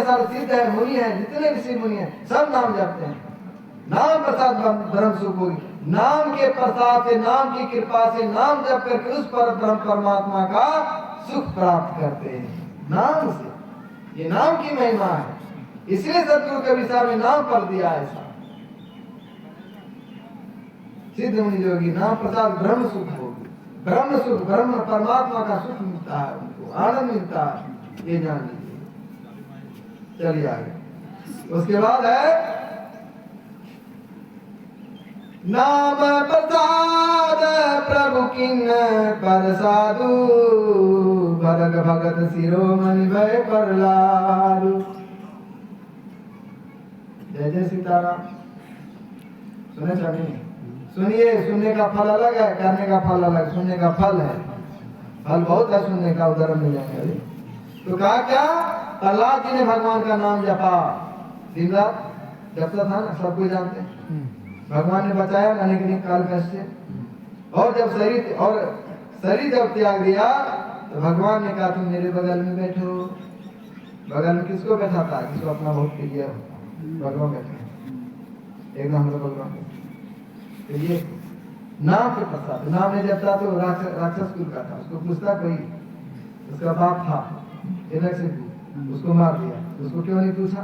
सारे सिद्ध है, मुनि है, जितने ऋषि मुनि है, सब नाम जपते हैं। नाम प्रसाद ब्रह्म सुख होगी। नाम के प्रसाद से, नाम की कृपा से, नाम जप करके उस पर ब्रह्म परमात्मा का सुख प्राप्त करते हैं नाम से। ये नाम की महिमा है, इसलिए सतगुरु कबीर साहब ने नाम पर दिया ऐसा। सिद्ध मुनि जोगी नाम प्रसाद ब्रह्म सुख होगी। ब्रह्म सुख, ब्रह्म परमात्मा का सुख मिलता है, उनको आनंद मिलता है, ये जान लीजिए। चलिए आगे। उसके बाद है नाम प्रसाद प्रभु किन पर साधु, भरग भगत शिरोमणि भय प्रहलादु। जय जय सीताराम। सुने नहीं? सुनिए, सुनने का फल अलग है, करने का फल अलग। सुनने का फल है, फल बहुत है सुनने का, उदाहरण मिलेंगे। तो कहा क्या, प्रहलाद जी ने भगवान का नाम जपा, दिन रात जपता था ना, सब कोई जानते हैं। भगवान ने बचाया अनेक काल कष्ट से। और जब शरीर जब त्याग दिया तो भगवान ने कहा तुम मेरे बगल में बैठो। बगल में किसको बैठा था, जिसको अपना बहुत प्रिय हो, भगवान बैठे एकदम हम लोग भगवान। तो ये नाम के प्रसाद, नाम नहीं जपता तो राक्षस कुल का था। उसको पूछता कोई, उसका बाप था हिरण्यकशिपु, उसको मार दिया। उसको क्यों नहीं पूछा?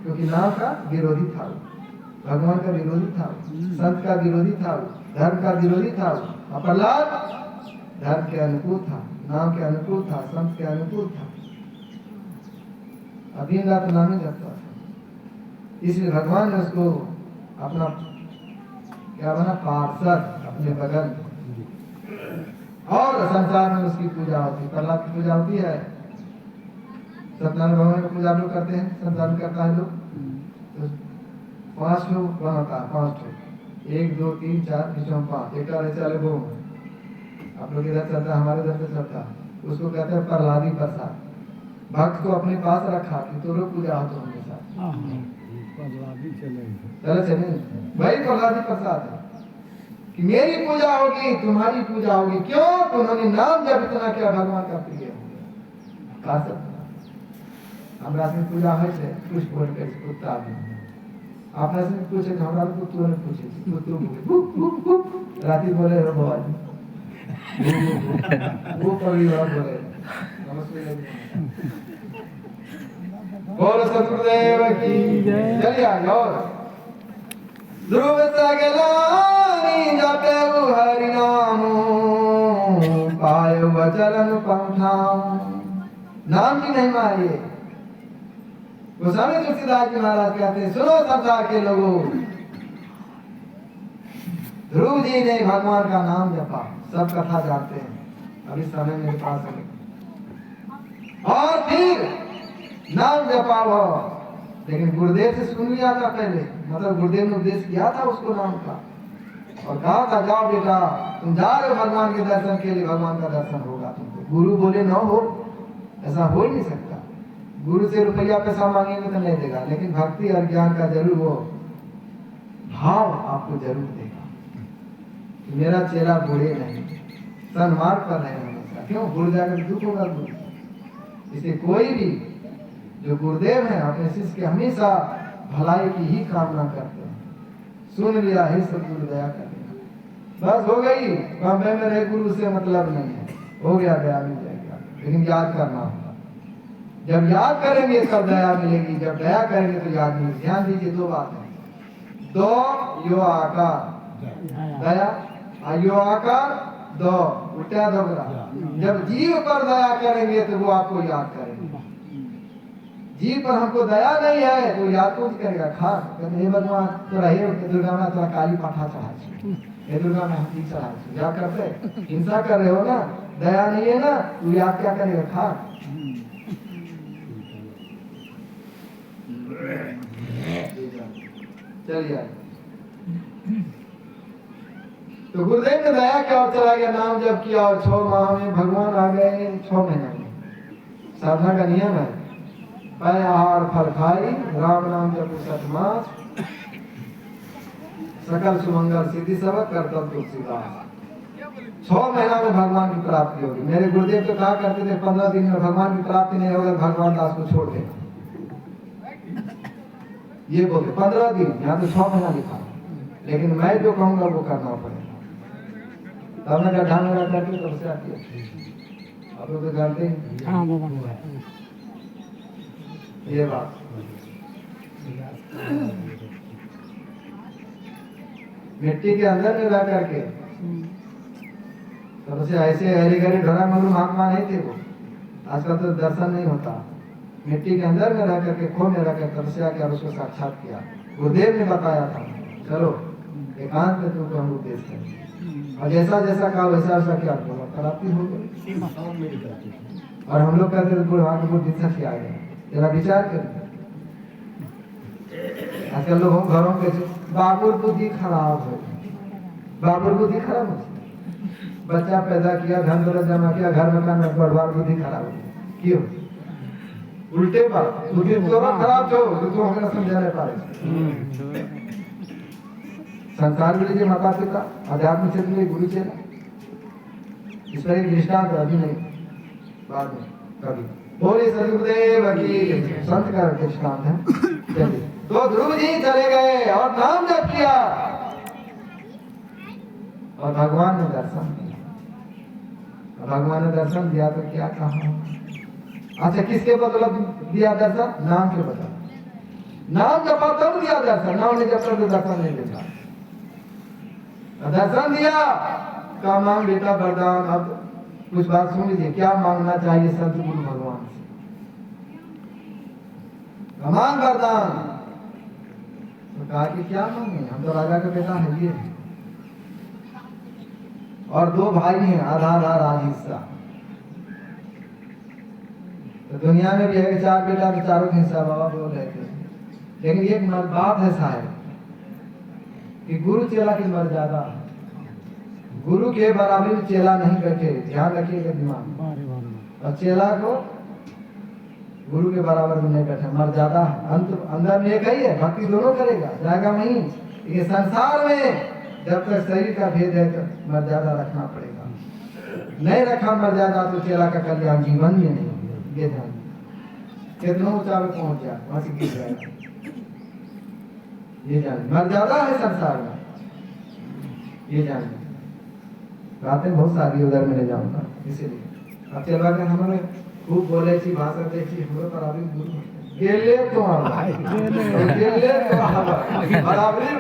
क्योंकि नाम का विरोधी था, भगवान का विरोधी था, संत का विरोधी था, धर्म का विरोधी था। प्रहलाद धर्म के अनुकूल था, नाम के अनुकूल था, संत के अनुकूल था। दिन रात नाम ही जपता था। इसलिए भगवान ने उसको अपना क्या बना, पार्षद अपने बगल। और संसार में उसकी पूजा होती, प्रहलाद की पूजा होती है। सत्यनारायण भगवान की पूजा लोग करते हैं, संसार में करता है लोग। 5 लोग बनाता है, 5 लोग, 1 2 3 4 5, एक चले वो आप लोग इधर चलता, हमारे इधर से चलता, उसको कहते हैं प्रहलादी प्रसाद। भक्त को अपने पास रखा कि तो लोग पूजा हो तो हमेशा चले वही प्रहलादी प्रसाद है कि मेरी पूजा होगी, तुम्हारी पूजा होगी। क्यों? उन्होंने नाम जब इतना किया, भगवान का प्रिय हो गया। हमरा से पूजा है से कुछ बोल के कुत्ता भी आपने से पूछे, हमरा कुत्तों ने पूछे, कुत्तों राती बोले रो बाबा वो कभी बोले नमस्ते। बोल सतगुरुदेव की जय। चलिए आगे। और ध्रुव सगलानी जपे हरि नाम, पायो वचलन पंथाम। नाम की महिमा है ये। गोस्वामी तुलसीदास जी महाराज कहते हैं, सुनो संसार के लोगों, ध्रुव जी ने भगवान का नाम जपा, सब कथा जानते हैं, अभी समय मेरे पास है। और फिर नाम जपा वो, लेकिन गुरुदेव से सुन लिया था पहले, मतलब गुरुदेव ने उपदेश किया था उसको नाम का, और कहा था जाओ बेटा तुम जा रहे हो भगवान के दर्शन के लिए, भगवान का दर्शन होगा तुमको। गुरु बोले न हो, ऐसा हो ही नहीं सकता। गुरु से रुपया पैसा मांगेंगे तो नहीं देगा, लेकिन भक्ति और ज्ञान का जरूर वो भाव आपको जरूर देगा। मेरा चेला बुरे नहीं, सन्मार्ग पर रहे हमेशा। क्यों? बुर जाकर दुख होगा गुरु। इसे कोई भी जो गुरुदेव है अपने शिष्य के हमेशा भलाई की ही कामना करते हैं। सुन लिया है, सब गुरु दया करेगा, बस हो गई। बम्बे में रहे गुरु से मतलब नहीं है, हो गया दया मिल जाएगा, लेकिन याद करना होगा। जब याद करेंगे तब दया मिलेगी, जब दया करेंगे तो याद मिलेगी। ध्यान दीजिए, 2 बात है। 2 यो आकार दया, यो आकार 2 उल्टा दोगरा। जब जीव पर दया करेंगे तो वो आपको याद करेंगे। जीव पर हमको दया नहीं है तो याद कौन करेगा? खा कहते भगवान तोरा हे दुर्गा में तोरा काली पाठा चढ़ा, हे दुर्गा में हाथी चढ़ा, याद करते? हिंसा कर रहे हो ना, दया नहीं है ना, तू याद क्या करेगा? खा। चलिए, तो गुरुदेव ने दया किया और चला गया, नाम जब किया, और 6 माह में भगवान आ गए। 6 महीने में साधना का नियम है, पै आहार फल खाई, राम नाम जब 60 मास, सकल सुमंगल सिद्धि सब करतब तुलसीदास। 6 महीना में भगवान की प्राप्ति होगी। मेरे गुरुदेव तो कहा करते थे 15 दिन में भगवान की प्राप्ति नहीं होगा, भगवान दास को छोड़ देगा। ये बोलते 15 दिन यहाँ तो 6 महीना लिखा, लेकिन मैं जो कहूँगा वो करना पड़ेगा। तब मैं गड्ढा में रहता थी तब से आती है, अब तो करते हैं। ये बात मिट्टी के अंदर में रह करके तब से ऐसे हरी गरी ढोरा मनु महात्मा नहीं थे वो। आजकल तो दर्शन नहीं होता, मिट्टी के अंदर में रह करके खो में रह कर तपस्या किया, उसको साक्षात किया। गुरुदेव ने बताया था चलो एकांत में तुमको हम उपदेश करेंगे, और जैसा जैसा कहा वैसा वैसा क्या बोला, प्राप्ति हो गई। और हम लोग कहते थे बुढ़वा के बुद्धि से आ गया, जरा विचार कर। आजकल लोग घरों के बाबुर बुद्धि खराब है, बाबुर बुद्धि खराब है। बच्चा पैदा किया, धन दौलत जमा किया, घर मकान में बढ़वार बुद्धि खराब हो क्यों? उल्टे बात बुद्धि तोरा खराब छो तो हमरा समझा नहीं पाए। संसार के लिए माता पिता, आध्यात्मिक क्षेत्र में गुरु चेला, इस पर एक दृष्टांत अभी नहीं, बाद में कभी। बोले सदगुरुदेव की संत का दृष्टांत है। चलिए तो ध्रुव जी चले गए और नाम जप किया और भगवान ने दर्शन दिया। भगवान ने दर्शन दिया तो क्या कहा? अच्छा किसके बदौलत दिया दर्शन? नाम के बदौलत। नाम जपा तब दिया दर्शन, नाम नहीं जपा तो दर्शन नहीं देता। दर्शन दिया, क्या मांग बेटा वरदान। अब कुछ बात सुन लीजिए, क्या मांगना चाहिए संत गुरु भगवान से? मांग वरदान। तो कहा कि क्या मांगे, हम तो राजा का बेटा है ये, और 2 भाई हैं, आधा आधा राज हिस्सा। तो दुनिया में भी है 4 बेटा तो चारों का हिस्सा बाबा बोल रहे थे। लेकिन एक बात है साहब कि गुरु चेला की मर्यादा, गुरु के बराबर चेला नहीं बैठे, ध्यान रखिएगा दिमाग। और चेला को गुरु के बराबर में नहीं बैठे, मर्यादा अंदर में एक ही है, भक्ति दोनों करेगा, जाएगा नहीं। ये संसार में जब तक शरीर का भेद है तो मर्यादा रखना पड़ेगा। नहीं रखा मर्यादा तो चेला का कल्याण जीवन में नहीं। ये ध्यान, कितना ऊंचा में पहुंच जाए वहां से गिर जाएगा। ये जान मर्यादा है संसार में, ये जान। बातें बहुत सारी उधर में ले जाऊंगा, इसीलिए अब चलवा के हमारे खूब बोले थी, भाषा देखी हमरो पर अभी गेले तो गेले तो बराबरी है,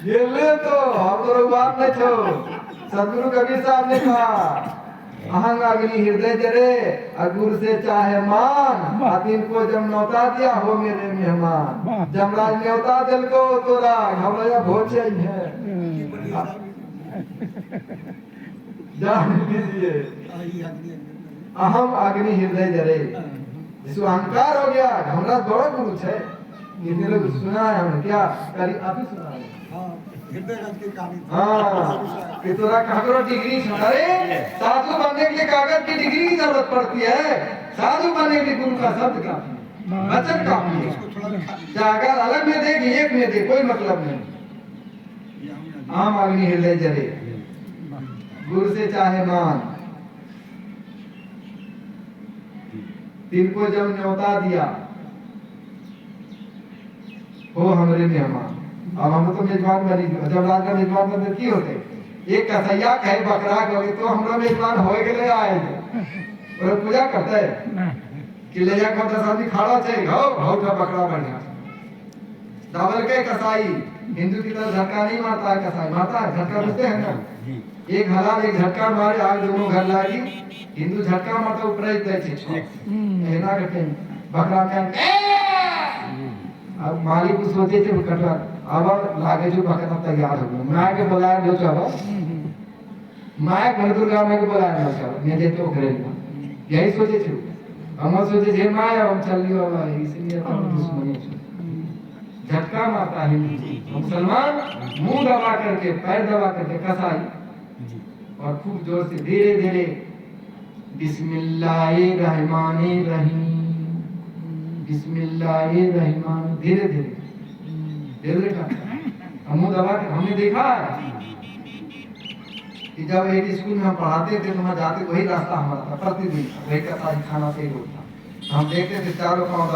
गेले तो हम तो बात नहीं छो। सदगुरु कबीर साहब ने कहा अहंग अग्नि हृदय जरे, गुरु से चाहे मान, आदिन को जब न्योता दिया हो मेरे मेहमान। जमराज न्योता दिल को तोरा घबराया भोज है, जान लीजिए अहम अग्नि हृदय जरे। जिसको अहंकार हो गया, हमरा बड़ा गुरु है, कितने लोग सुना है हमने, क्या करी आप ही सुना है। हाँ कि तोरा कागज डिग्री, अरे साधु बनने के लिए कागज की डिग्री की जरूरत पड़ती है, साधु बनने के लिए गुरु का शब्द काफी, वचन काफी है। अगर अलग में दे एक में दे कोई मतलब नहीं। आम अग्नि हृदय जरे, गुरु से चाहे मान, तिनको जब न्योता दिया हो हमरे मेहमान। अब हम तो मेजबान बनी, जब राज का मेजबान बनते की होते, एक कसैया कहे बकरा कहे तो हमरा मेजबान हो गए आए और पूजा करते कि ले जा कर 10 आदमी खड़ा छे, हो का बकरा बढ़िया डबल के कसाई। हिंदू की तरह झटका नहीं मारता है, कसाई मारता है, झटका बुझते हैं ना, एक हलाल एक झटका मारे आग दोनों घर लागी। हिंदू झटका मारता ऊपर ही दे छे एना करते बकरा में। अब मालिक को सोचे थे कटवा, अब लागे जो बकरा तैयार हो गया, मां के बुलाया जो चलो मां घर दुर्गा मां के बुलाया ना चलो ने दे तो करे यही सोचे थे हम, सोचे थे मां हम चल लियो इसलिए हम दुश्मनी झटका मारता है मुसलमान, मुंह दबा करके पैर दबा करके कसाई, और खूब जोर से धीरे धीरे बिस्मिल्लाहिर्रहमानिर्रहीम, बिस्मिल्लाहिर्रहमान, धीरे धीरे धीरे धीरे मुंह दबा के। हमने देखा है कि जब एक स्कूल में हम पढ़ाते थे तो वहाँ जाते वही रास्ता हमारा था, प्रतिदिन वही कसाई खाना से ही होता। हम देखते थे चारों पाँव